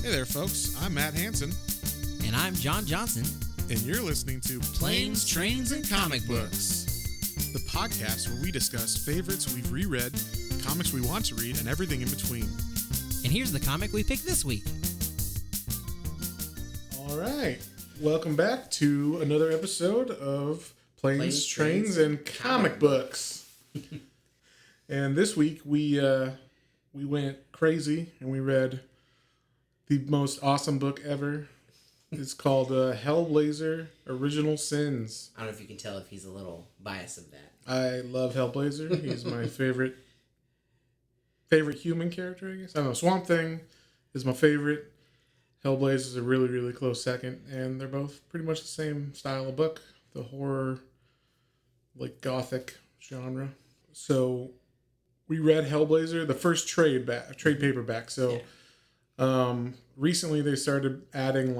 Hey there, folks. I'm Matt Hansen, And I'm John Johnson. and you're listening to Planes, Trains, and Comic Books, the podcast where we discuss favorites we've reread, comics we want to read, and everything in between. And here's the comic we picked this week. All right. Welcome back to another episode of Planes, Trains, and Comic Books. And this week we went crazy and we read the most awesome book ever. It's called Hellblazer: Original Sins. I don't know if you can tell if he's a little biased of that. I love Hellblazer. He's my favorite human character, I guess. I don't know. Swamp Thing is my favorite. Hellblazer is a really, really close second. And they're both pretty much the same style of book. The horror, like gothic genre. So we read Hellblazer, the first trade paperback. So recently they started adding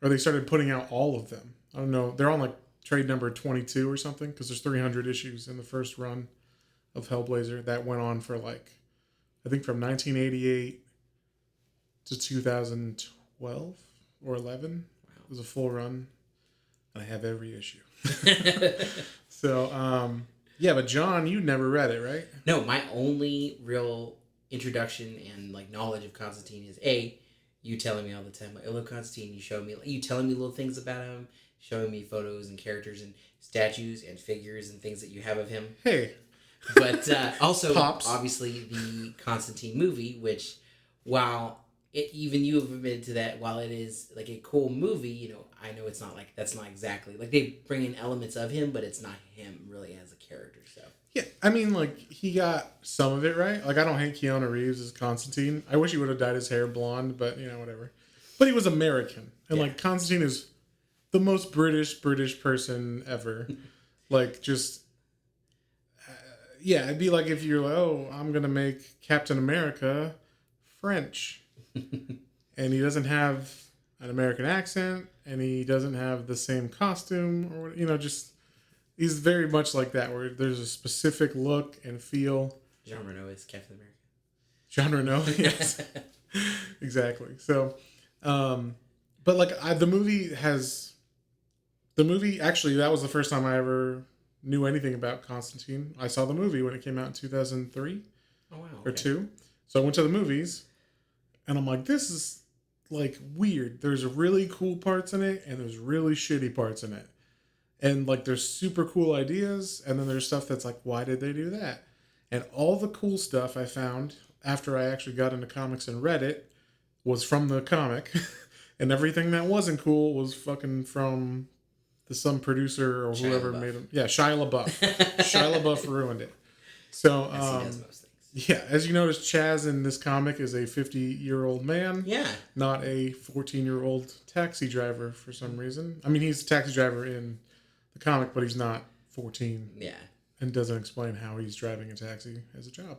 they started putting out all of them. I don't know. They're on like trade number 22 or something because there's 300 issues in the first run of Hellblazer that went on for I think from 1988 to 2012 or 11. Wow. It was a full run. And I have every issue. So, yeah, but John, you never read it, right? No, my only real introduction and knowledge of Constantine is you telling me all the time, I love Constantine. You telling me little things about him, showing me photos and characters and statues and figures and things that you have of him. Hey. But also, Pops. Obviously, the Constantine movie, which while even you have admitted to that, while it is like a cool movie, I know it's not that's not exactly they bring in elements of him, but it's not him really as a character. So yeah, I mean, he got some of it right. I don't hate Keanu Reeves as Constantine. I wish he would have dyed his hair blonde, but whatever. But he was American, and Constantine is the most British person ever. It'd be like if you're I'm gonna make Captain America French. And he doesn't have an American accent, and he doesn't have the same costume, or he's very much like that, where there's a specific look and feel. Jean Reno is Captain America. Jean Reno, yes, exactly. So, but the movie actually, that was the first time I ever knew anything about Constantine. I saw the movie when it came out in 2003. Oh wow, or 2. So I went to the movies. And I'm like, this is weird. There's really cool parts in it, and there's really shitty parts in it. And there's super cool ideas, and then there's stuff that's why did they do that? And all the cool stuff I found after I actually got into comics and read it was from the comic. And everything that wasn't cool was fucking from some producer or whoever made them. Yeah, Shia LaBeouf. Shia LaBeouf ruined it. So, as he does most things. Yeah, as you notice, Chaz in this comic is a 50-year-old man. Yeah. Not a 14-year-old taxi driver for some reason. I mean, he's a taxi driver in the comic, but he's not 14. Yeah. And doesn't explain how he's driving a taxi as a job.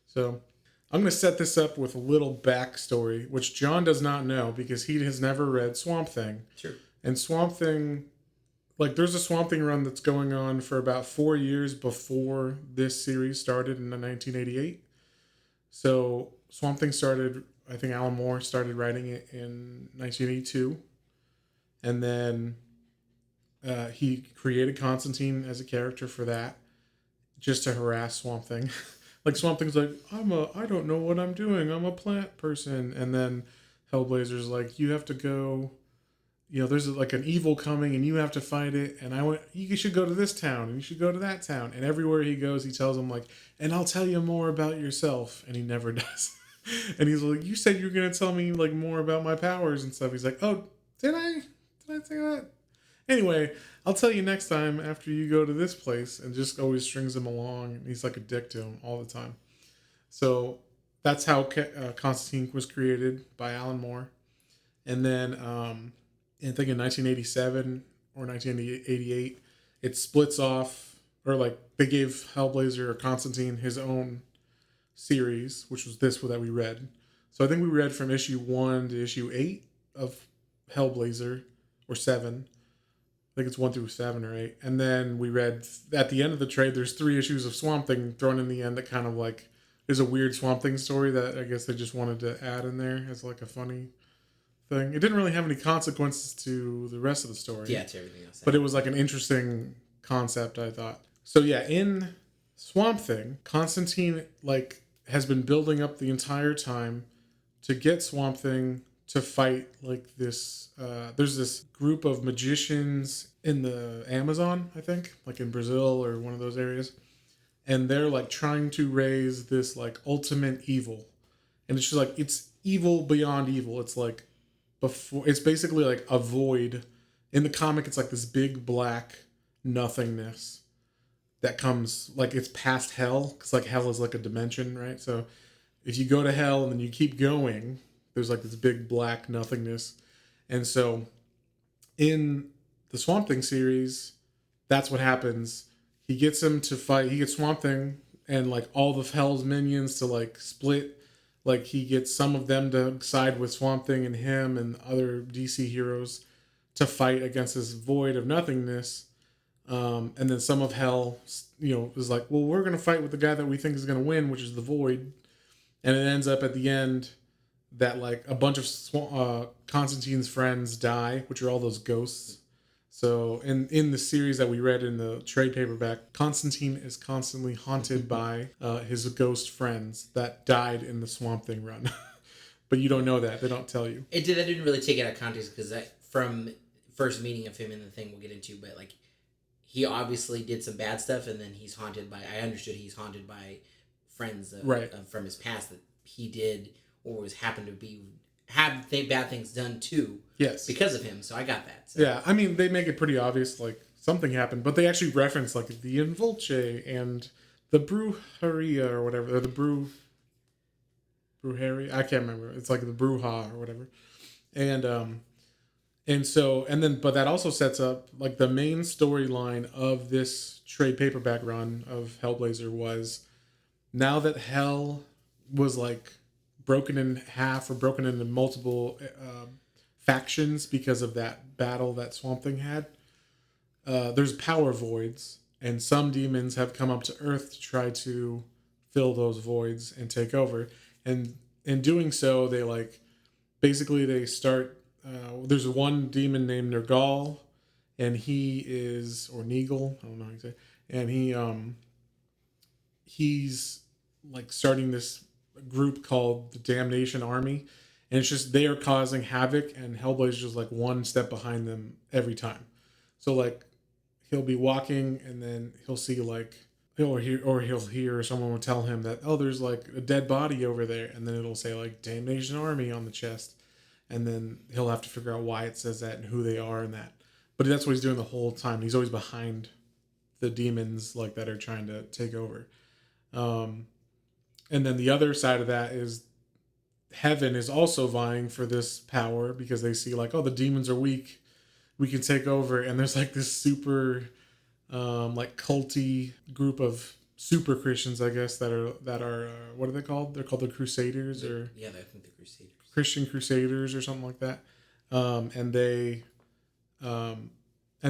So, I'm going to set this up with a little backstory, which John does not know because he has never read Swamp Thing. Sure. And Swamp Thing, there's a Swamp Thing run that's going on for about 4 years before this series started in 1988. So Swamp Thing started, I think Alan Moore started writing it in 1982. And then he created Constantine as a character for that, just to harass Swamp Thing. Swamp Thing's I don't know what I'm doing. I'm a plant person. And then Hellblazer's you have to go... there's an evil coming and you have to fight it. And you should go to this town and you should go to that town. And everywhere he goes, he tells them and I'll tell you more about yourself. And he never does. And he's like, you said you were going to tell me more about my powers and stuff. He's like, oh, did I say that? Anyway, I'll tell you next time after you go to this place, and just always strings him along. And he's like a dick to him all the time. So that's how Constantine was created by Alan Moore. And then, I think in 1987 or 1988, it splits off, or they gave Hellblazer or Constantine his own series, which was this that we read. So I think we read from issue 1 to issue 8 of Hellblazer, or 7. I think it's 1 through 7 or 8. And then we read, at the end of the trade, there's 3 issues of Swamp Thing thrown in the end that kind of is a weird Swamp Thing story that I guess they just wanted to add in there as a funny thing. It didn't really have any consequences to the rest of the story. Yeah, to everything else. But it was like an interesting concept, I thought. So yeah, in Swamp Thing, Constantine like has been building up the entire time to get Swamp Thing to fight like this. There's this group of magicians in the Amazon, I think, like in Brazil or one of those areas, and they're like trying to raise this like ultimate evil, and it's just like it's evil beyond evil. It's like before. It's basically like a void. In the comic, it's like this big black nothingness that comes like it's past hell, because like hell is like a dimension, right? So if you go to hell and then you keep going, there's like this big black nothingness. And so in the Swamp Thing series, that's what happens. He gets him to fight. He gets Swamp Thing and like all the hell's minions to like split. Like he gets some of them to side with Swamp Thing and him and other DC heroes to fight against this void of nothingness. And then some of hell, is like, well, we're going to fight with the guy that we think is going to win, which is the void. And it ends up at the end that like a bunch of Constantine's friends die, which are all those ghosts. So in the series that we read in the trade paperback, Constantine is constantly haunted by his ghost friends that died in the Swamp Thing run. But you don't know that. They don't tell you. That didn't really take it out of context, because from first meeting of him in the thing we'll get into, but like he obviously did some bad stuff, and then he's haunted by, I understood he's haunted by friends from his past that he did or was happened to be have bad things done too. Yes. Because of him. So I got that. So. Yeah, I mean, they make it pretty obvious, like, something happened, but they actually reference, like, the Involce and the Brujeria or whatever, or the Brujeria, I can't remember. It's like the Bruja or whatever. But that also sets up, like, the main storyline of this trade paperback run of Hellblazer was, now that Hell was, like, broken in half or broken into multiple factions because of that battle that Swamp Thing had, there's power voids, and some demons have come up to Earth to try to fill those voids and take over. And in doing so, they they start. There's one demon named Nergal, and or Neagle, I don't know how you say, and he's like starting this group called the Damnation Army, and it's just they are causing havoc, and Hellblazer is like one step behind them every time. So like he'll be walking, and then he'll see he'll hear someone will tell him that, oh, there's like a dead body over there, and then it'll say like Damnation Army on the chest, and then he'll have to figure out why it says that and who they are and that. But that's what he's doing the whole time. He's always behind the demons like that are trying to take over. And then the other side of that is Heaven is also vying for this power, because they see like, oh, the demons are weak, we can take over. And there's like this super like culty group of super Christians, I guess, that are what are they called? They're called the Crusaders, or I think the Crusaders, Christian Crusaders or something like that. And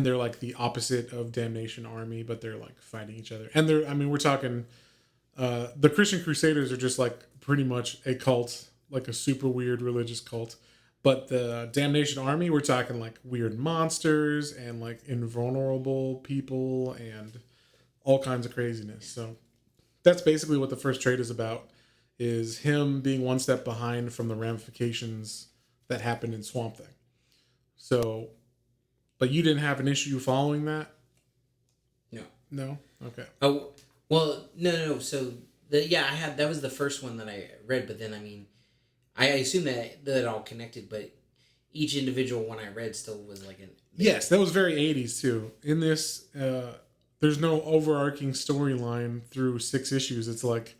they're like the opposite of Damnation Army, but they're like fighting each other. And we're talking. The Christian Crusaders are just like pretty much a cult, like a super weird religious cult. But the Damnation Army, we're talking like weird monsters and like invulnerable people and all kinds of craziness. So that's basically what the first trade is about, is him being one step behind from the ramifications that happened in Swamp Thing. So, but you didn't have an issue following that? No? Okay. Oh, well, no. So I had, that was the first one that I read, but then I assume that it all connected, but each individual one I read still was like Yes, that was very 80s too. In this, there's no overarching storyline through 6 issues. It's like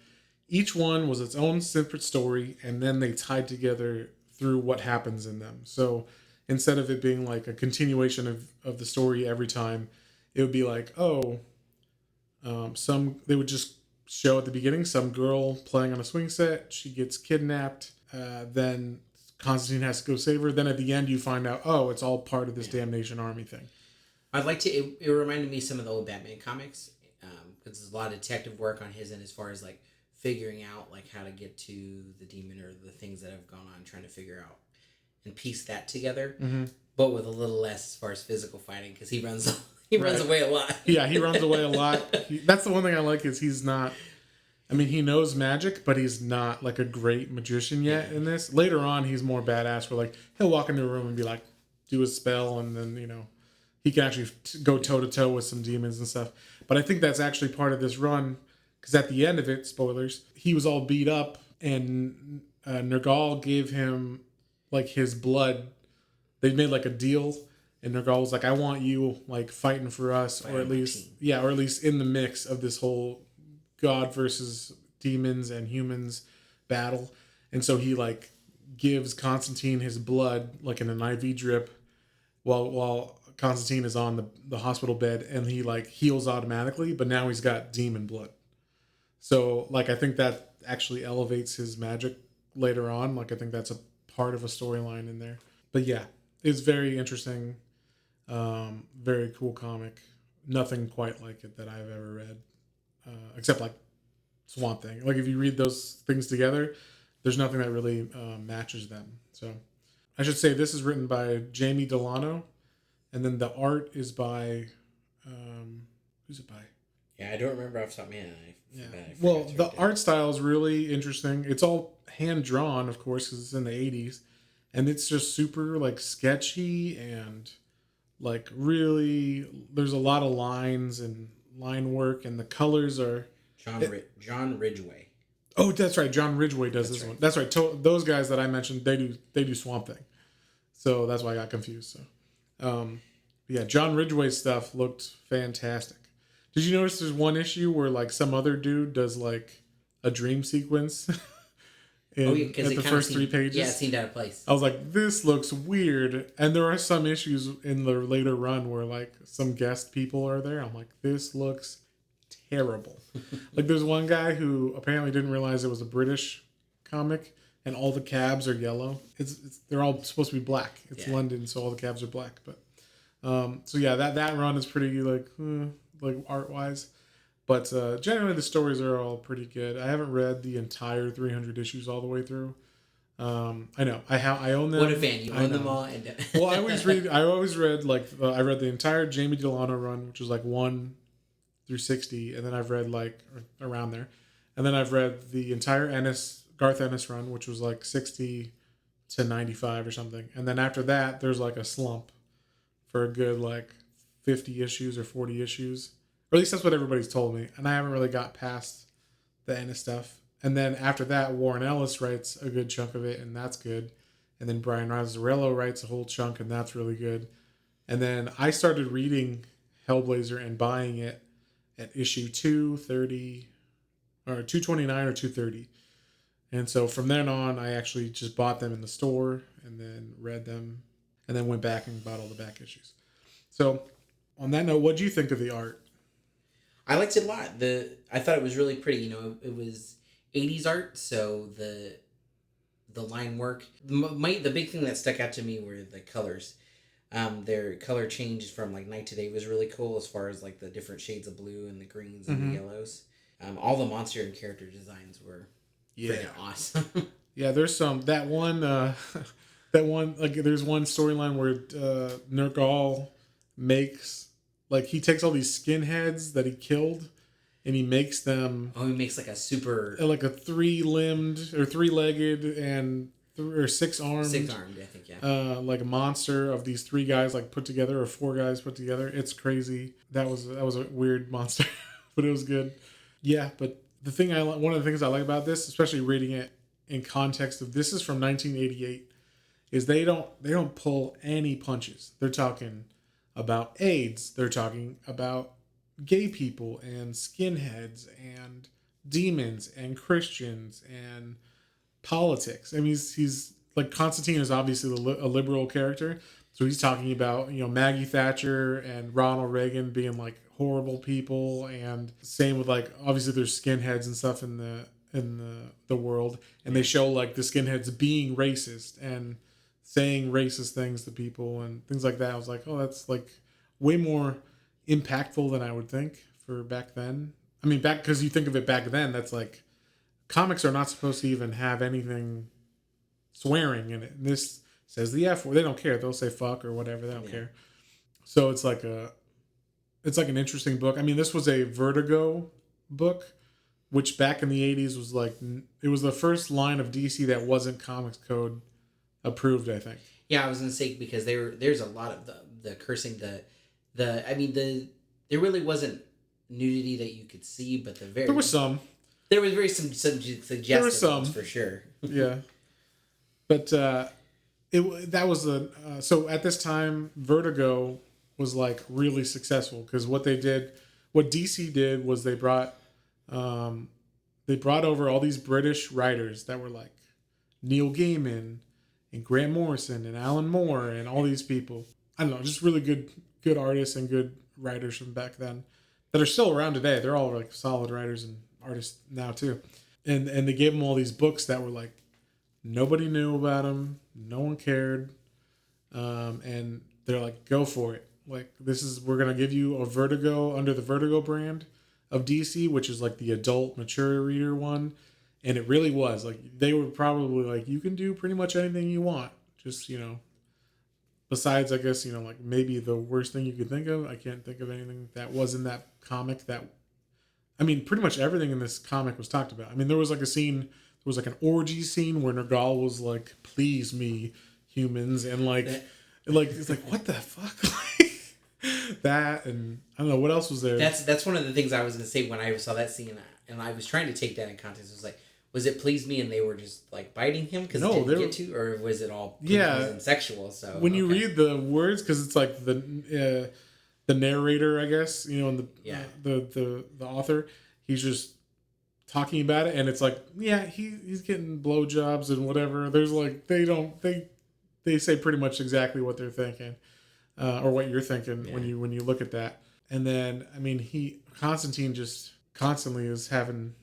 each one was its own separate story, and then they tied together through what happens in them. So instead of it being like a continuation of the story every time, it would be like, they would just show at the beginning some girl playing on a swing set. She gets kidnapped. Then Constantine has to go save her. Then at the end, you find out, oh, it's all part of this Damnation Army thing. I'd like to. It reminded me of some of the old Batman comics, because there's a lot of detective work on his end as far as like figuring out like how to get to the demon or the things that have gone on, trying to figure out. and piece that together, Mm-hmm. but with a little less as far as physical fighting because he runs he runs away a lot. Yeah, he runs away a lot. That's the one thing I like is he's not. I mean, he knows magic, but he's not like a great magician yet in this. Later on, he's more badass. Where like he'll walk into a room and be like, do a spell, and then he can actually go toe to toe with some demons and stuff. But I think that's actually part of this run because at the end of it, spoilers, he was all beat up, and Nergal gave him like his blood. They made like a deal, and Nergal was like, "I want you like fighting for us, or at least or at least in the mix of this whole God versus demons and humans battle." And so he like gives Constantine his blood like in an IV drip while Constantine is on the hospital bed, and he like heals automatically, but now he's got demon blood. So like I think that actually elevates his magic later on. Like I think that's a part of a storyline in there. But yeah, it's very interesting. Very cool comic. Nothing quite like it that I've ever read. Except like Swamp Thing. Like if you read those things together, there's nothing that really matches them. So I should say this is written by Jamie Delano, and then the art is by who's it by? Yeah, I don't remember off the top of my head. Well, the art style is really interesting. It's all hand drawn, of course, because it's in the 80s, and it's just super like sketchy and like really. There's a lot of lines and line work, and the colors are John Ridgway. Oh, that's right. John Ridgway does this one. That's right. Those guys that I mentioned, they do Swamp Thing, so that's why I got confused. So, yeah, John Ridgway's stuff looked fantastic. Did you notice there's one issue where like some other dude does like a dream sequence at the first 3 pages? Yeah, it seemed out of place. I was like, this looks weird. And there are some issues in the later run where like some guest people are there. I'm like, this looks terrible. Like there's one guy who apparently didn't realize it was a British comic, and all the cabs are yellow. They're all supposed to be black. It's London, so all the cabs are black. But so yeah, that run is pretty like art wise, but generally the stories are all pretty good. I haven't read the entire 300 issues all the way through. I know I own them. What a fan! You own them all. Well, I always read like I read the entire Jamie Delano run, which was like 1 through 60, and then I've read like around there, and then I've read the entire Garth Ennis run, which was like 60 to 95 or something, and then after that there's like a slump for a good like 50 issues or 40 issues, or at least that's what everybody's told me, and I haven't really got past the Ennis stuff. And then after that, Warren Ellis writes a good chunk of it, and that's good. And then Brian Rizzarello writes a whole chunk, and that's really good. And then I started reading Hellblazer and buying it at issue 230 or 229 or 230. And so from then on, I actually just bought them in the store and then read them and then went back and bought all the back issues. So on that note, what do you think of the art? I liked it a lot. I thought it was really pretty. You know, it was 80s art, so the line work. The big thing that stuck out to me were the colors. Their color change from like night to day was really cool, as far as like the different shades of blue and the greens and the yellows. All the monster and character designs were freaking awesome. Yeah, there's that one like there's one storyline where Nergal makes like he takes all these skinheads that he killed and he makes them. Oh, he makes like a super like a 3-limbed or 3-legged and or 6-armed. 6-armed, I think, yeah. Like a monster of these 3 guys like put together or 4 guys put together. It's crazy. That was a weird monster, but it was good. Yeah, but one of the things I like about this, especially reading it in context of this is from 1988, is they don't pull any punches. They're talking about AIDS. They're talking about gay people and skinheads and demons and Christians and politics. I mean, he's like Constantine is obviously a liberal character, so he's talking about Maggie Thatcher and Ronald Reagan being like horrible people, and same with like obviously there's skinheads and stuff in the world, and they show like the skinheads being racist and saying racist things to people and things like that. I was like, oh, that's like way more impactful than I would think for back then. I mean, because you think of it back then, that's like comics are not supposed to even have anything swearing in it. And this says the F word. They don't care. They'll say fuck or whatever. They don't care. So it's like an interesting book. I mean, this was a Vertigo book, which back in the 80s was like, it was the first line of DC that wasn't Comics Code approved, I think. Yeah, I was gonna say, because there's a lot of the cursing, there really wasn't nudity that you could see, but there was some suggestive there was some for sure. Yeah, but so at this time Vertigo was like really successful, because what DC did was they brought over all these British writers that were like Neil Gaiman and Grant Morrison and Alan Moore and all these people. I don't know, just really good artists and good writers from back then that are still around today. They're all like solid writers and artists now too. And they gave them all these books that were like, nobody knew about them, no one cared, and they're like, go for it. Like, we're gonna give you a Vertigo under the Vertigo brand of DC, which is like the adult mature reader one. And it really was like, they were probably like, you can do pretty much anything you want, just, besides, I guess, like maybe the worst thing you could think of. I can't think of anything that was in that comic pretty much everything in this comic was talked about. I mean, there was like an orgy scene where Nergal was like, please me, humans, and it's like, what the fuck? That, and I don't know what else was there. That's one of the things I was gonna say when I saw that scene, and I was trying to take that in context. It was like, was it please me and they were just like biting him because they didn't get to, or was it all and sexual? So when you read the words, because it's like the narrator, I guess, and the author, he's just talking about it, and it's like, yeah, he's getting blowjobs and whatever. There's like, they say pretty much exactly what they're thinking, or what you're thinking when you look at that. And then, I mean, Constantine just constantly is having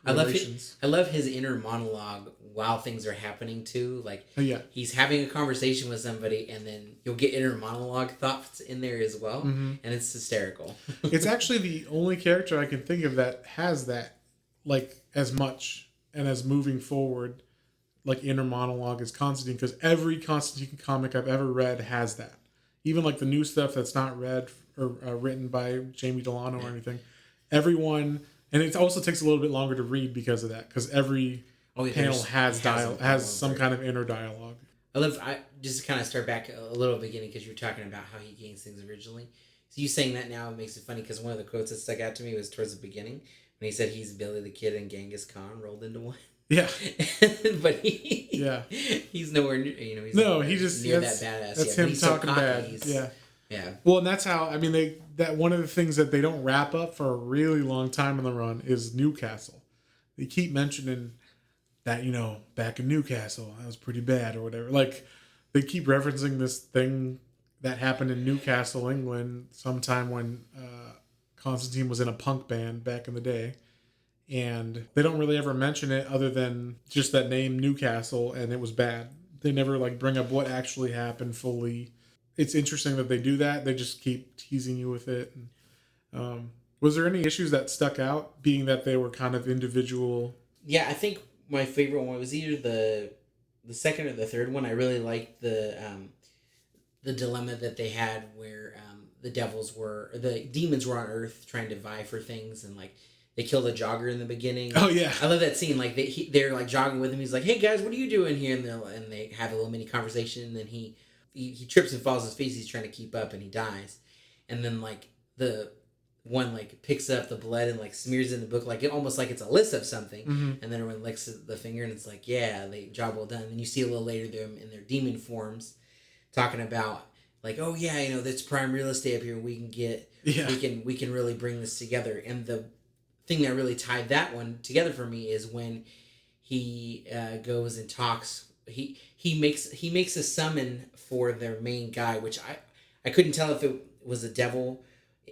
relations. I love his inner monologue while things are happening too. Like, he's having a conversation with somebody, and then you'll get inner monologue thoughts in there as well, and it's hysterical. It's actually the only character I can think of that has that, like, as much and as moving forward, like, inner monologue as Constantine, because every Constantine comic I've ever read has that. Even like the new stuff that's not read or written by Jamie Delano or anything, everyone. And it also takes a little bit longer to read because of that, because every panel has some kind of inner dialogue. I just to kind of start back a little beginning, because you were talking about how he gains things originally. So you saying that now makes it funny, because one of the quotes that stuck out to me was towards the beginning when he said he's Billy the Kid and Genghis Khan rolled into one. Yeah, but he's nowhere near. He's he just near that badass. That's him talking bad. Yeah. Well, and that's how, I mean, that one of the things that they don't wrap up for a really long time in the run is Newcastle. They keep mentioning that, back in Newcastle, that was pretty bad or whatever. Like, they keep referencing this thing that happened in Newcastle, England, sometime when Constantine was in a punk band back in the day. And they don't really ever mention it other than just that name, Newcastle, and it was bad. They never, like, bring up what actually happened fully. It's interesting that they do that. They just keep teasing you with it. And, was there any issues that stuck out, being that they were kind of individual? Yeah, I think my favorite one was either the second or the third one. I really liked the dilemma that they had where the demons were on Earth trying to vie for things, and like they killed a jogger in the beginning. Oh yeah, I love that scene. Like they're like jogging with him. He's like, "Hey guys, what are you doing here?" And they have a little mini conversation. And then he trips and falls on his face. He's trying to keep up, and he dies. And then like the one like picks up the blood and like smears it in the book, like almost like it's a list of something. And then everyone licks the finger, and it's like, yeah, job well done. And you see a little later them in their demon forms talking about like, oh yeah, that's prime real estate up here. We can get, we can really bring this together. And the thing that really tied that one together for me is when he goes and talks. He makes a summon for their main guy, which I couldn't tell if it was the devil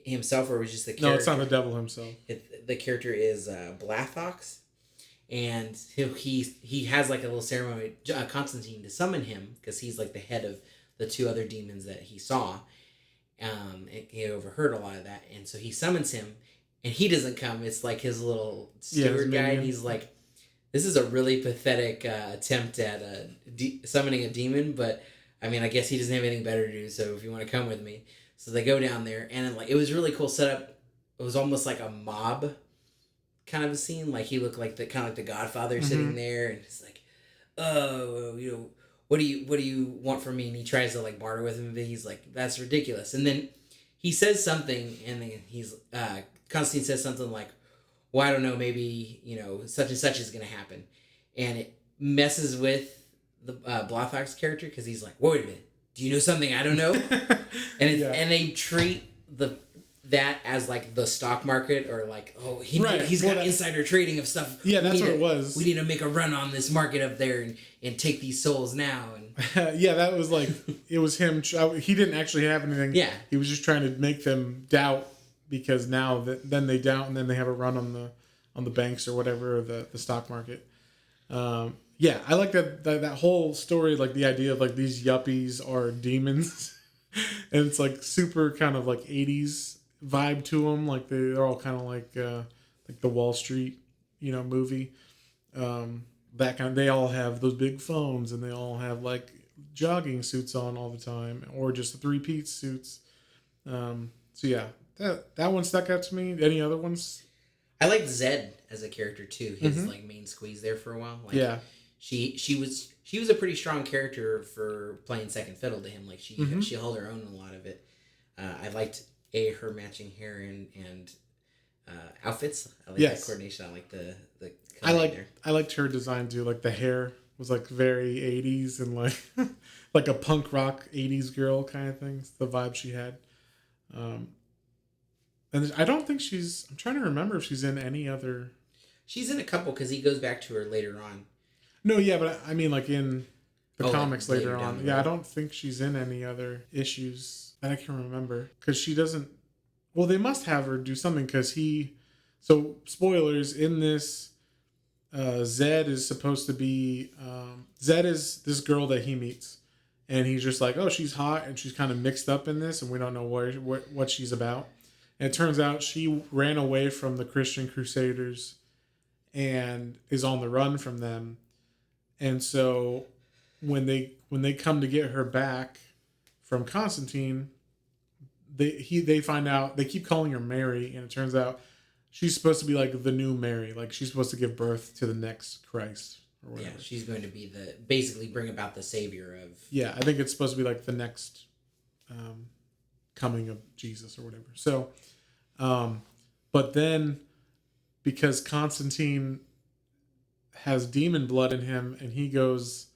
himself or it was just the character. No, it's not the devil himself. The character is Blathox, and he has like a little ceremony, Constantine, to summon him, because he's like the head of the two other demons that he saw. And he overheard a lot of that, and so he summons him, and he doesn't come. It's like his little steward guy, and he's like, this is a really pathetic attempt at summoning a demon, but I mean, I guess he doesn't have anything better to do, so if you want to come with me. So they go down there, and then, like, it was really cool setup. It was almost like a mob kind of a scene. Like, he looked like the Godfather sitting there, and it's like, oh, what do you want from me? And he tries to, like, barter with him, but he's like, that's ridiculous. And then he says something, and then Constantine says something like, well, I don't know, maybe, such and such is going to happen. And it messes with the Blofeld character, because he's like, wait a minute, do you know something I don't know? And they treat that as like the stock market, or like, oh, he's got insider trading of stuff. Yeah, that's what it was. We need to make a run on this market up there and take these souls now. And yeah, that was like, it was him. He didn't actually have anything. Yeah, he was just trying to make them doubt, because now then they doubt, and then they have a run on the banks or whatever, or the stock market. Yeah, I like that whole story, like the idea of like these yuppies are demons, and it's like super kind of like 80s vibe to them. Like they're all kind of like the Wall Street, movie. That kind of, they all have those big phones, and they all have like jogging suits on all the time, or just the three-piece suits. So yeah, that one stuck out to me. Any other ones? I liked Zed as a character too. His like main squeeze there for a while. Like, yeah. She was a pretty strong character for playing second fiddle to him. Like she held her own in a lot of it. I liked her matching hair and outfits. I like that coordination. I like the I liked her design too. Like the hair was like very 80s, and like like a punk rock 80s girl kind of thing. It's the vibe she had. And I don't think I'm trying to remember if she's in any other. She's in a couple, because he goes back to her later on. No, yeah, but I mean, like in the comics like later on. Yeah, I don't think she's in any other issues that I can remember, because she doesn't. Well, they must have her do something, because so spoilers in this. Zed is supposed to be. Zed is this girl that he meets, and he's just like, oh, she's hot, and she's kind of mixed up in this, and we don't know what she's about. And it turns out she ran away from the Christian Crusaders, and is on the run from them. And so when they come to get her back from Constantine, they find out, they keep calling her Mary, and it turns out she's supposed to be like the new Mary, like she's supposed to give birth to the next Christ or whatever. Yeah, she's going to be basically bring about the savior of. Yeah, I think it's supposed to be like the next coming of Jesus or whatever. So, but then because Constantine has demon blood in him, and he goes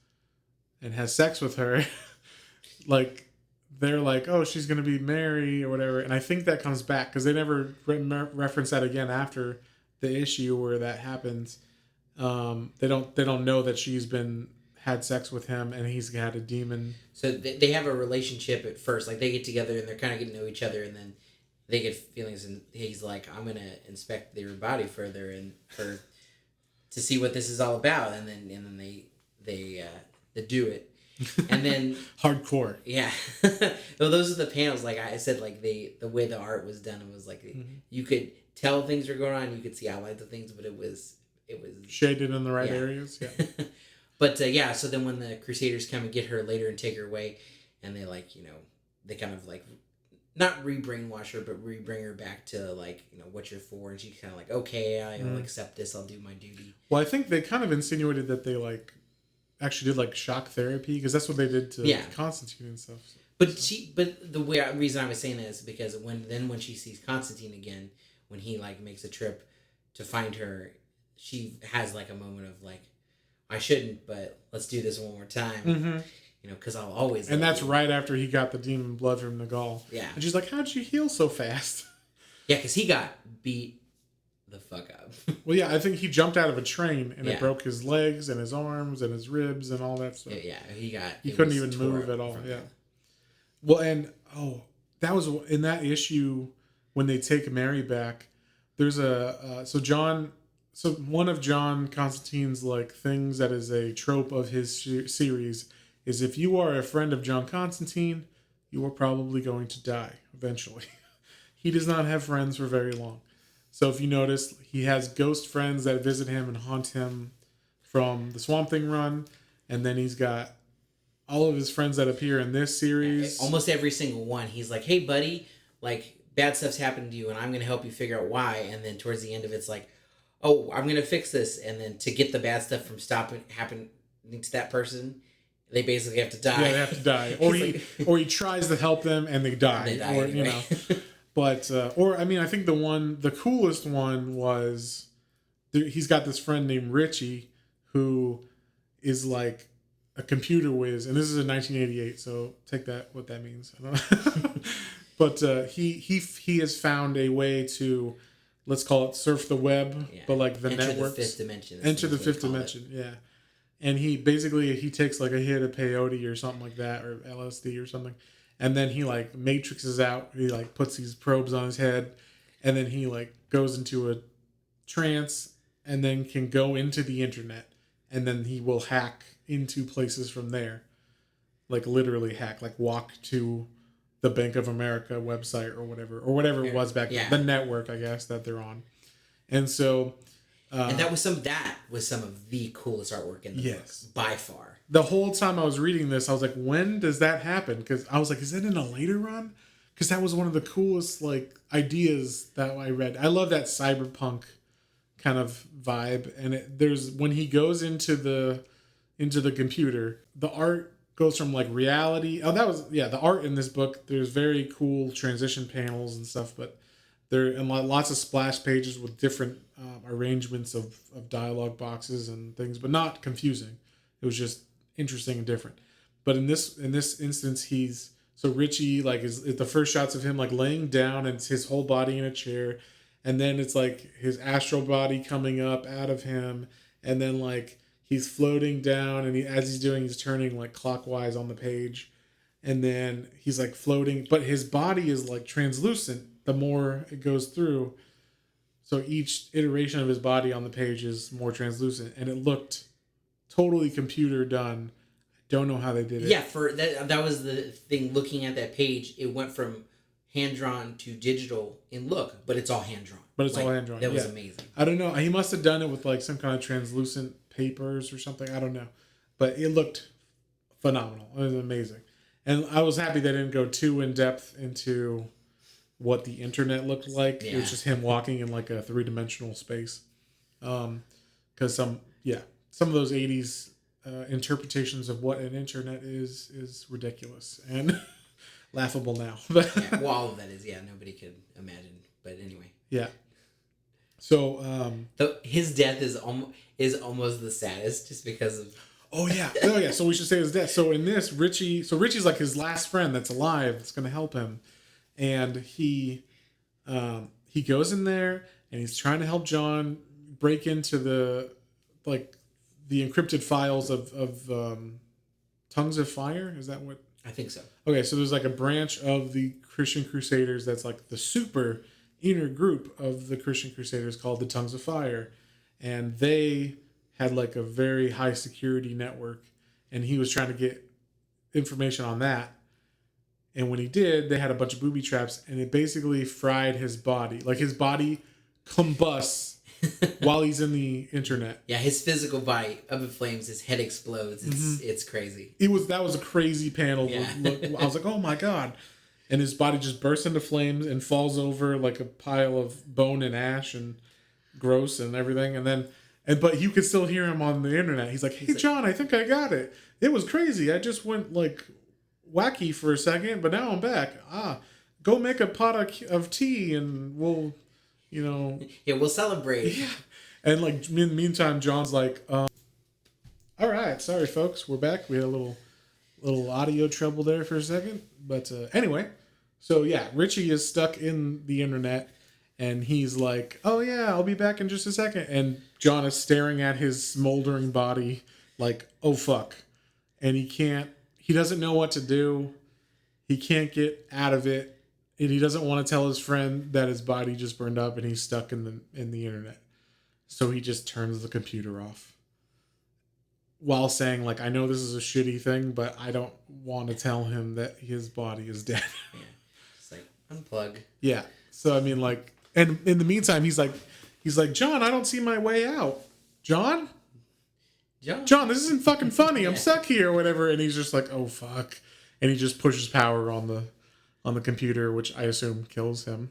and has sex with her, like they're like, oh, she's gonna be Mary or whatever. And I think that comes back, because they never reference that again after the issue where that happens. They don't know that she's had sex with him, and he's had a demon. So they have a relationship at first, like they get together and they're kind of getting to know each other, and then they get feelings, and he's like, I'm gonna inspect their body further and to see what this is all about, and then they do it, and then hardcore. Yeah. Well, those are the panels. Like I said, like the way the art was done, it was like you could tell things were going on, you could see outlines of things, but it was shaded in the right areas. Yeah. But so then when the Crusaders come and get her later and take her away, and they they kind of like not re-brainwash her, but re-bring her back to like, what you're for, and she's kind of like, okay, I'll accept this, I'll do my duty. Well, I think they kind of insinuated that they like actually did like shock therapy, because that's what they did to Constantine and stuff. So. But the reason I was saying that is because when she sees Constantine again, when he like makes a trip to find her, she has like a moment of like, I shouldn't, but let's do this one more time. Because I'll always. And that's right after he got the demon blood from Nagal. Yeah. And she's like, how'd you heal so fast? Yeah, because he got beat the fuck up. Well, yeah, I think he jumped out of a train, and it broke his legs and his arms and his ribs and all that stuff. Yeah, he couldn't even move at all. Yeah. Well, and that was in that issue when they take Mary back. There's so one of John Constantine's like things that is a trope of his series is, if you are a friend of John Constantine, you are probably going to die eventually. He does not have friends for very long. So if you notice, he has ghost friends that visit him and haunt him from the Swamp Thing run, and then he's got all of his friends that appear in this series. Almost every single one. He's like, hey, buddy, like, bad stuff's happened to you, and I'm going to help you figure out why. And then towards the end of it's like, oh, I'm going to fix this. And then to get the bad stuff from stopping happening to that person, they basically have to die. Yeah, they have to die. Or he tries to help them and they die. And they die or anyway. But I mean, I think the coolest one was he's got this friend named Richie who is like a computer whiz, and this is in 1988, so take that what that means. I don't know. But he has found a way to, let's call it surf the web, but like the networks. Enter the fifth dimension. Enter the fifth dimension, yeah. And he takes like a hit of peyote or something like that, or LSD or something, and then he like matrixes out. He like puts these probes on his head, and then he like goes into a trance, and then can go into the internet, and then he will hack into places from there, like literally hack, like walk to the Bank of America website or whatever it was back then, the network, I guess, that they're on. And so and that was some of the coolest artwork in the book by far. The whole time I was reading this, I was like, when does that happen? Because I was like, is that in a later run? Because that was one of the coolest like ideas that I read. I love that cyberpunk kind of vibe, and there's when he goes into the computer, the art goes from like reality. Oh, that was the art in this book. There's very cool transition panels and stuff, but there and lots of splash pages with different arrangements of dialogue boxes and things, but not confusing. It was just interesting and different. But in this instance, Richie like is the first shots of him like laying down and it's his whole body in a chair, and then it's like his astral body coming up out of him, and then like he's floating down, and he's turning like clockwise on the page, and then he's like floating, but his body is like translucent the more it goes through. So each iteration of his body on the page is more translucent, and it looked totally computer done. I don't know how they did it. Yeah, for that was the thing. Looking at that page, it went from hand drawn to digital in look, but it's all hand drawn. All hand drawn. That was amazing. I don't know. He must have done it with like some kind of translucent papers or something. I don't know, but it looked phenomenal. It was amazing, and I was happy they didn't go too in depth into what the internet looked like. Yeah. It was just him walking in like a 3-dimensional space. Because some of those 80s interpretations of what an internet is ridiculous and laughable now. Well, all of that is, nobody could imagine. But anyway. Yeah. So his death is almost the saddest, just because of. Oh yeah. So we should say his death. So in this, Richie's like his last friend that's alive that's going to help him. And he goes in there and he's trying to help John break into the encrypted files of Tongues of Fire. Is that what? I think so. Okay, so there's like a branch of the Christian Crusaders that's like the super inner group of the Christian Crusaders called the Tongues of Fire, and they had like a very high security network, and he was trying to get information on that. And when he did, they had a bunch of booby traps, and it basically fried his body. Like his body combusts while he's in the internet. Yeah, his physical body up in flames. His head explodes. It's crazy. That was a crazy panel. Yeah. I was like, oh my god! And his body just bursts into flames and falls over like a pile of bone and ash and gross and everything. But you could still hear him on the internet. He's like, hey John, I think I got it. It was crazy. I just went like wacky for a second, but now I'm back. Go make a pot of tea and we'll, we'll celebrate. Yeah. And like in the meantime, John's like, all right, sorry folks, we're back. We had a little audio trouble there for a second, but anyway, so yeah, Richie is stuck in the internet, and he's like, oh yeah, I'll be back in just a second, and John is staring at his smoldering body like, oh fuck, and he doesn't know what to do. He can't get out of it, and he doesn't want to tell his friend that his body just burned up and he's stuck in the internet. So he just turns the computer off while saying, like, I know this is a shitty thing, but I don't want to tell him that his body is dead. Yeah. It's like, unplug. Yeah. So, I mean, like, and in the meantime, he's like, John, I don't see my way out. John? John, this isn't fucking funny. I'm stuck here or whatever. And he's just like, oh fuck. And he just pushes power on the computer, which I assume kills him.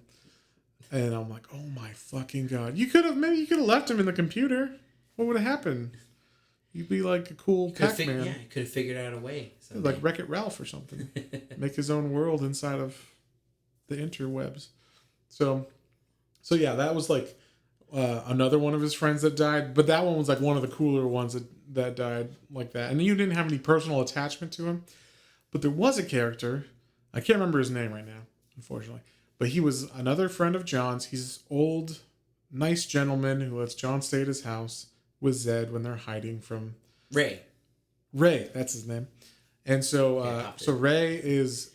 And I'm like, oh my fucking God. You could have left him in the computer. What would have happened? You'd be like a cool Pac-Man. Yeah, he could have figured out a way. Like Wreck-It Ralph or something. Make his own world inside of the interwebs. So yeah, that was like another one of his friends that died. But that one was like one of the cooler ones that died like that. And you didn't have any personal attachment to him. But there was a character. I can't remember his name right now, unfortunately. But he was another friend of John's. He's old, nice gentleman who lets John stay at his house with Zed when they're hiding from Ray. That's his name. And so Ray is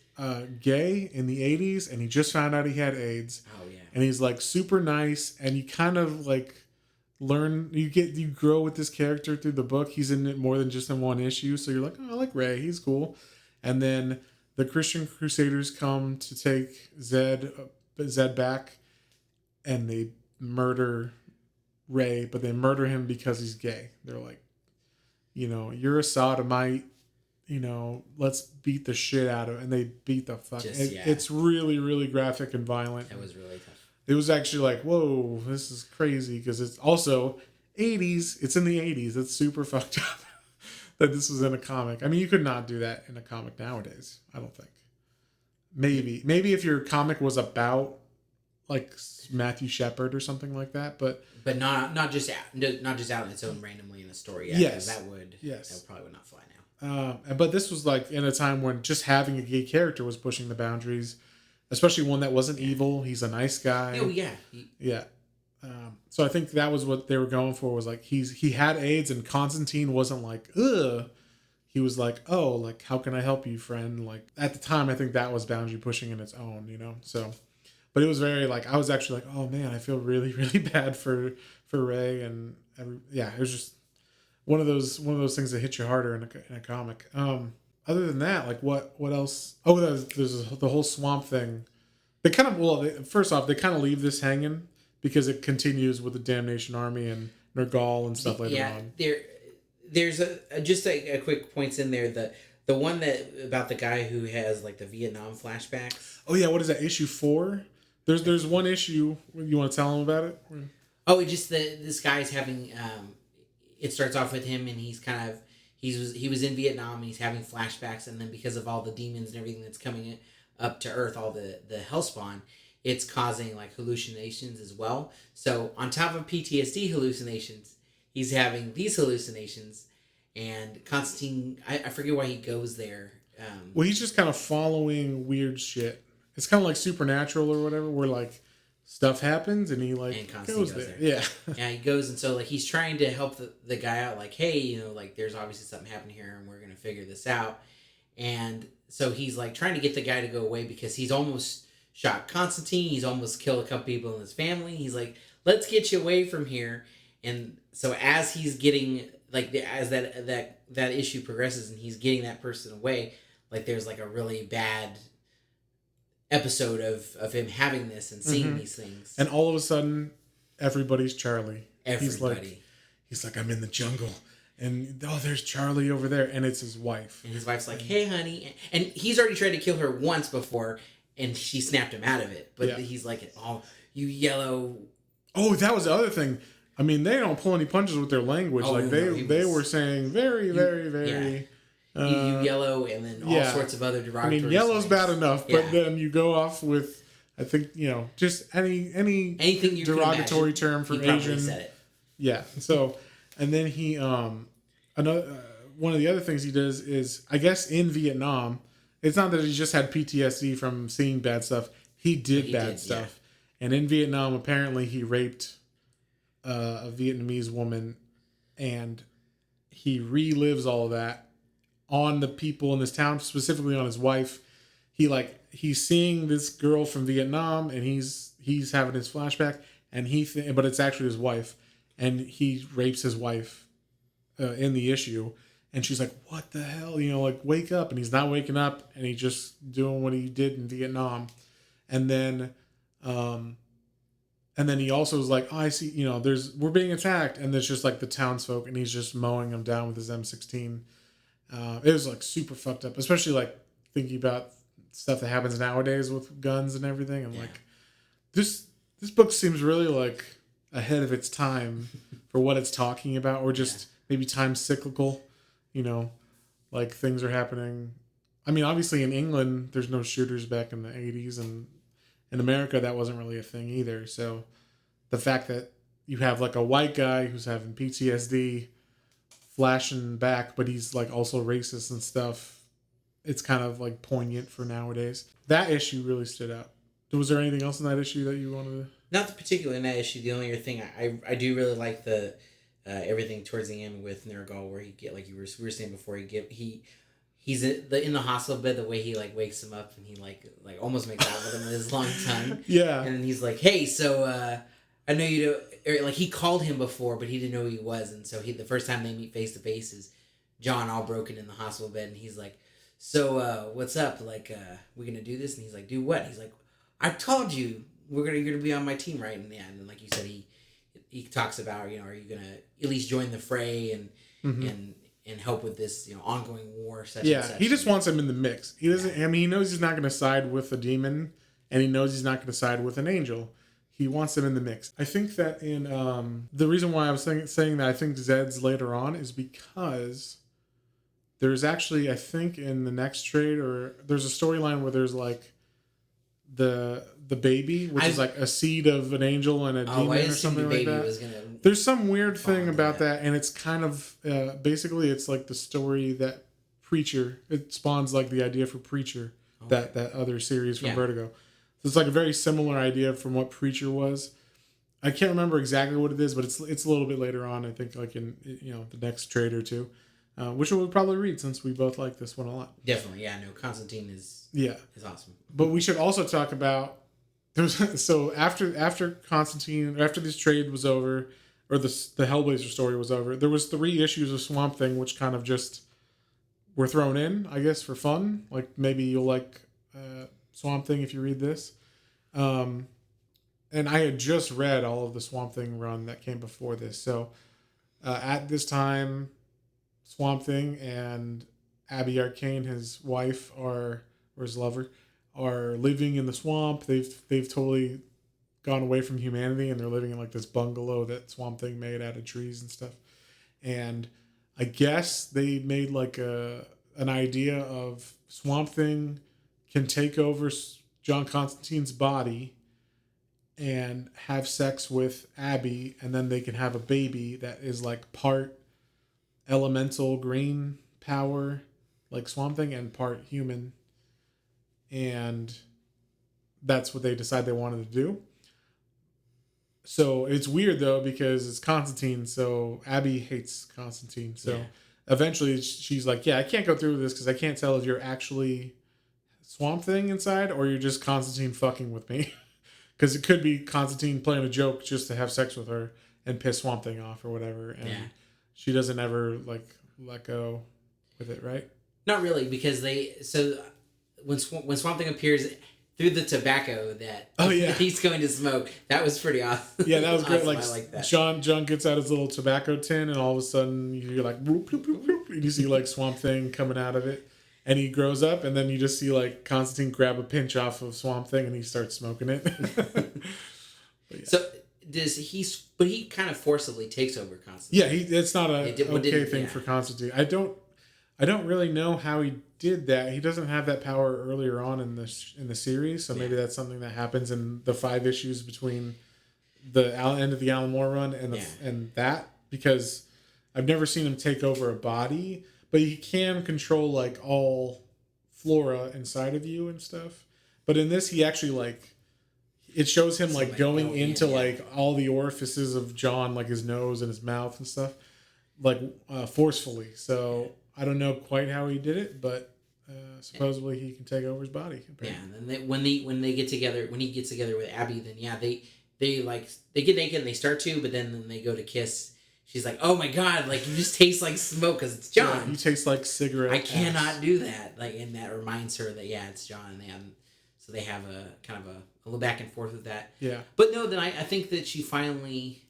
gay in the 80s, and he just found out he had AIDS. Oh yeah. And he's like super nice, and you kind of like you grow with this character through the book. He's in it more than just in one issue, so you're like, oh, I like Ray. He's cool. And then the Christian Crusaders come to take Zed back, and they murder Ray, but they murder him because he's gay. They're like, you're a sodomite, let's beat the shit out of him. And they beat the fuck. It's really, really graphic and violent. That was really tough. It was actually like, whoa, this is crazy, because it's also 80s. It's in the 80s. It's super fucked up. That this was in a comic. I mean, you could not do that in a comic nowadays. I don't think. Maybe if your comic was about like Matthew Shepard or something like that, but not just out on its own randomly in a story. Yeah, yes, that probably would not fly now. But this was like in a time when just having a gay character was pushing the boundaries, especially one that wasn't evil. He's a nice guy. Oh yeah, yeah. So I think that was what they were going for, was like he had AIDS, and Constantine wasn't like, ugh. He was like, oh, like, how can I help you, friend? Like, at the time, I think that was boundary pushing in its own, So, but it was very like, I was actually like, oh man, I feel really, really bad for Ray, and it was just one of those things that hit you harder in a comic. Other than that, like what else? Oh, there's the whole swamp thing. They kind of first off, they kind of leave this hanging, because it continues with the Damnation Army and Nergal and stuff later on. There's just a quick points in there. The one that about the guy who has like the Vietnam flashbacks. Oh yeah, what is that, issue 4? There's one issue. You want to tell him about it? Oh, it just this guy's having. It starts off with him, and he's kind of he was in Vietnam, and he's having flashbacks, and then because of all the demons and everything that's coming up to Earth, all the hellspawn, it's causing like hallucinations as well. So on top of PTSD hallucinations, he's having these hallucinations, and Constantine, I forget why he goes there. Well, he's just kind of following weird shit. It's kind of like Supernatural or whatever, where like stuff happens and he like goes there. Yeah. Yeah, he goes, and so like he's trying to help the guy out, like, hey, like there's obviously something happening here, and we're gonna figure this out. And so he's like trying to get the guy to go away, because he's almost shot Constantine. He's almost killed a couple people in his family. He's like, let's get you away from here. And so as he's getting like as that issue progresses, and he's getting that person away, like there's like a really bad episode of him having this and seeing these things. And all of a sudden, everybody's Charlie. Everybody. He's like, I'm in the jungle. And, oh, there's Charlie over there. And it's his wife. And his wife's like, hey, honey. And he's already tried to kill her once before, and she snapped him out of it. But he's like, oh, you yellow. Oh, that was the other thing. I mean, they don't pull any punches with their language. Oh, like they were saying very, very, very... Yeah. You yellow, and then all sorts of other derogatory. I mean, yellow's bad enough, but then you go off with, I think, just anything you derogatory term for Asian. Said it. Yeah. So, and then he another one of the other things he does is, I guess in Vietnam, it's not that he just had PTSD from seeing bad stuff. He did bad stuff, and in Vietnam, apparently he raped a Vietnamese woman, and he relives all of that on the people in this town, specifically on his wife. He's seeing this girl from Vietnam, and he's having his flashback, and but it's actually his wife, and he rapes his wife in the issue, and she's like, what the hell, like, wake up. And he's not waking up, and he's just doing what he did in Vietnam. And then And then he also was like, oh, I see, we're being attacked. And there's just like the townsfolk and he's just mowing them down with his M16. It was like super fucked up, especially like thinking about stuff that happens nowadays with guns and everything. And like this book seems really like ahead of its time for what it's talking about, or just maybe time cyclical, like things are happening. I mean, obviously in England, there's no shooters back in the 80s, and in America, that wasn't really a thing either. So the fact that you have like a white guy who's having PTSD flashing back, but he's like also racist and stuff, it's kind of like poignant for nowadays. That issue really stood out. Was there anything else in that issue that you wanted to... Not particularly in that issue. The only other thing I do really like the everything towards the end with Nergal, where he get like we were saying before, he's in the hospital bed, the way he like wakes him up and he like almost makes out with him with his long tongue. Yeah. And then he's like, hey, so I know you do, or like he called him before, but he didn't know who he was, and so the first time they meet face to face is John all broken in the hospital bed, and he's like, so what's up? Like, we gonna do this? And he's like, do what? He's like, I told you you're gonna be on my team, right? And and like you said, he talks about, are you gonna at least join the fray and help with this ongoing war, such and such. He just wants him in the mix. He doesn't. I mean, he knows he's not going to side with a demon, and he knows he's not going to side with an angel. He wants them in the mix. I think that in the reason why I was saying that I think Zed's later on is because there's actually, I think in the next trade, or there's a storyline where there's like the baby, which is like a seed of an angel and a demon or something like that. There's some weird thing about that, and it's kind of basically it's like the story that Preacher. It spawns like the idea for Preacher, that other series from Vertigo. So it's like a very similar idea from what Preacher was. I can't remember exactly what it is, but it's a little bit later on. I think like in the next trade or two, which we'll probably read since we both like this one a lot. Definitely, yeah. No, Constantine is awesome. But we should also talk about so after Constantine, after this trade was over, or the Hellblazer story was over, there was 3 issues of Swamp Thing which kind of just were thrown in, I guess, for fun. Like maybe you'll like Swamp Thing if you read this. And I had just read all of the Swamp Thing run that came before this. So at this time, Swamp Thing and Abby Arcane, his wife, or his lover, are living in the swamp. They've totally gone away from humanity, and they're living in like this bungalow that Swamp Thing made out of trees and stuff. And I guess they made like an idea of Swamp Thing can take over John Constantine's body and have sex with Abby, and then they can have a baby that is like part elemental green power like Swamp Thing and part human. And that's what they decide they wanted to do. So it's weird though, because it's Constantine, so Abby hates Constantine. So eventually she's like, I can't go through with this because I can't tell if you're actually Swamp Thing inside or you're just Constantine fucking with me. Because it could be Constantine playing a joke just to have sex with her and piss Swamp Thing off or whatever. And she doesn't ever like let go with it, right? Not really, because when Swamp Thing appears through the tobacco that he's going to smoke, that was pretty awesome. Yeah, that was great. Awesome. Like, I like that. John gets out his little tobacco tin, and all of a sudden you hear like bloop, bloop, bloop, bloop, and you see like Swamp Thing coming out of it, and he grows up, and then you just see like Constantine grab a pinch off of Swamp Thing, and he starts smoking it. So does he? But he kind of forcibly takes over Constantine. Yeah, it's not a okay thing for Constantine. I don't really know how he did that. He doesn't have that power earlier on in the series, so maybe that's something that happens in the 5 issues between the end of the Alan Moore run and that, because I've never seen him take over a body, but he can control like all flora inside of you and stuff. But in this, he actually like it shows him like going into like all the orifices of John, like his nose and his mouth and stuff, like forcefully. So I don't know quite how he did it, but supposedly he can take over his body. Apparently. Yeah, and then when he gets together with Abby, then they get naked and they start to, but then they go to kiss. She's like, "Oh my God! Like you just taste like smoke because it's John. Yeah, you taste like cigarette. I cannot do that." Like, and that reminds her that it's John. And So they have a kind of a little back and forth with that. Yeah. But no, then I think that she finally.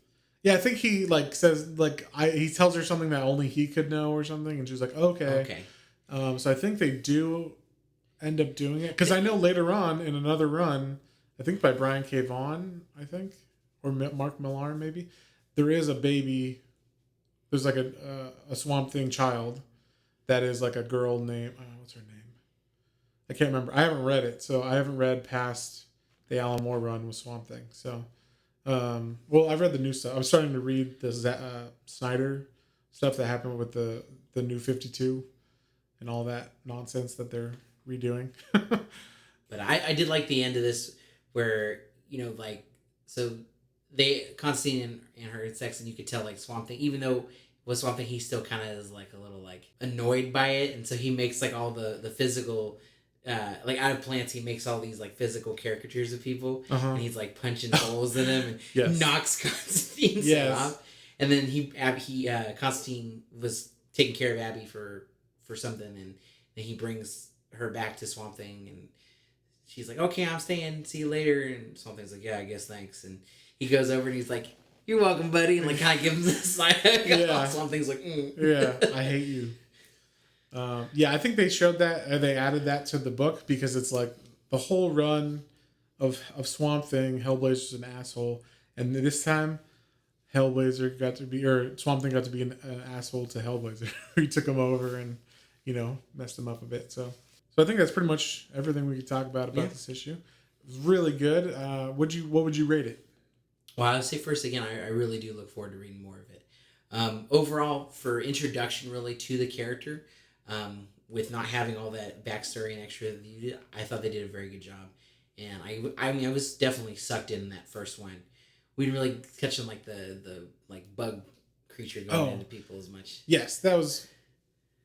Yeah, I think he like says like he tells her something that only he could know or something, and she's like, okay. So I think they do end up doing it because I know later on in another run, I think by Brian K. Vaughan, I think, or Mark Millar maybe, there is a baby. There's like a Swamp Thing child that is like a girl named what's her name? I can't remember. I haven't read it, so I haven't read past the Alan Moore run with Swamp Thing. So, well, I've read the new stuff. I'm starting to read the Snyder stuff that happened with the New 52 and all that nonsense that they're redoing. But I did like the end of this where, like, so Constantine and her had sex, and you could tell, like, Swamp Thing, even though with Swamp Thing, he still kind of is, like, a little, like, annoyed by it, and so he makes, like, all the physical, like, out of plants, he makes all these, like, physical caricatures of people, and he's, like, punching holes in them, and knocks Constantine's head off, and then Constantine was taking care of Abby for something, and then he brings her back to Swamp Thing, and she's like, okay, I'm staying, see you later, and Swamp Thing's like, yeah, I guess, thanks, and he goes over and he's like, you're welcome, buddy, and like kind of gives him this side hug. Yeah. Swamp Thing's like, yeah, I hate you. Yeah, I think they showed that, they added that to the book because it's like the whole run of Swamp Thing, Hellblazer's an asshole, and this time Hellblazer got to be, or Swamp Thing got to be an asshole to Hellblazer. He took him over and, messed him up a bit. So I think that's pretty much everything we could talk about this issue. It was really good. What would you rate it? Well, I would say first, again, I really do look forward to reading more of it. Overall, for introduction really to the character, with not having all that backstory and extra that you did, I thought they did a very good job. And I was definitely sucked in that first one. We didn't really catch on like the like bug creature going into people as much. Yes, that was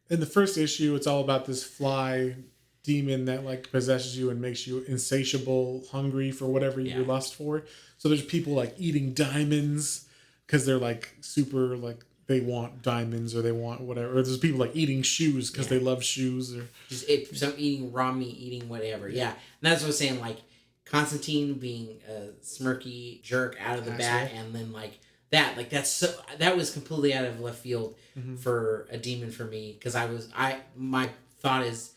in the first issue. It's all about this fly demon that like possesses you and makes you insatiable, hungry for whatever you lust for. So there's people like eating diamonds because they're like super like they want diamonds or they want whatever. Or there's people like eating shoes because they love shoes or just some eating raw meat, eating whatever. Yeah, and that's what I'm saying. Like Constantine being a smirky jerk out of the bat, and then like that was completely out of left field for a demon for me because my thought is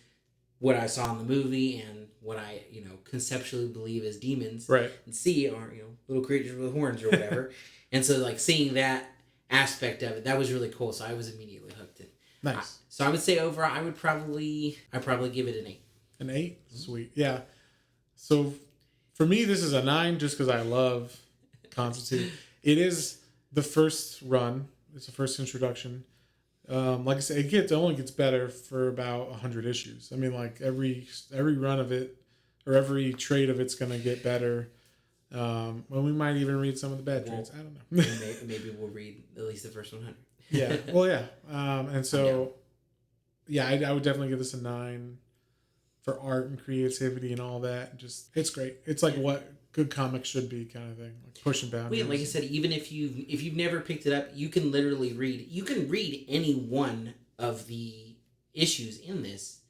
what I saw in the movie and what I conceptually believe as demons and see are little creatures with horns or whatever, and so like seeing that aspect of it, that was really cool. So I was immediately hooked in. Nice. So I would say overall, I'd probably give it an 8. An 8? Sweet. Yeah. So for me, this is a 9 just because I love Constantine. It is the first run. It's the first introduction. Like I said, it only gets better for about 100 issues. I mean, like every run of it or every trade of it's going to get better. Well, we might even read some of the bad trades. I don't know. Maybe we'll read at least the first 100. Yeah. Well, yeah. And so, I would definitely give this a 9 for art and creativity and all that. Just it's great. It's like what good comics should be, kind of thing, like pushing boundaries. Like I said, even if you've never picked it up, you can literally read. You can read any one of the issues in this,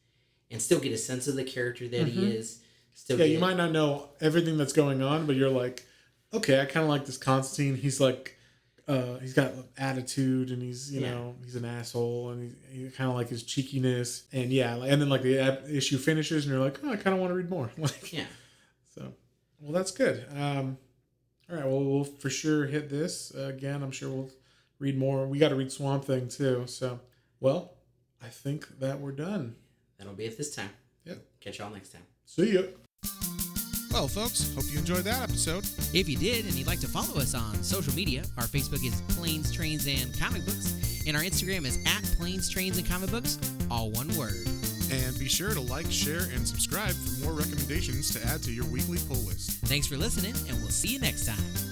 and still get a sense of the character that he is. You might not know everything that's going on, but you're like, okay, I kind of like this Constantine. He's like, he's got attitude, and he's he's an asshole, and he kind of like his cheekiness, and and then like the issue finishes, and you're like, oh, I kind of want to read more. So, well, that's good. All right, well, we'll for sure hit this again. I'm sure we'll read more. We got to read Swamp Thing too. So, well, I think that we're done. That'll be it this time. Yep. Catch y'all next time. See ya. Well, folks, hope you enjoyed that episode. If you did and you'd like to follow us on social media, our Facebook is Planes, Trains, and Comic Books, and our Instagram is @Planes, Trains, and Comic Books, all one word. And be sure to like, share, and subscribe for more recommendations to add to your weekly pull list. Thanks for listening, and we'll see you next time.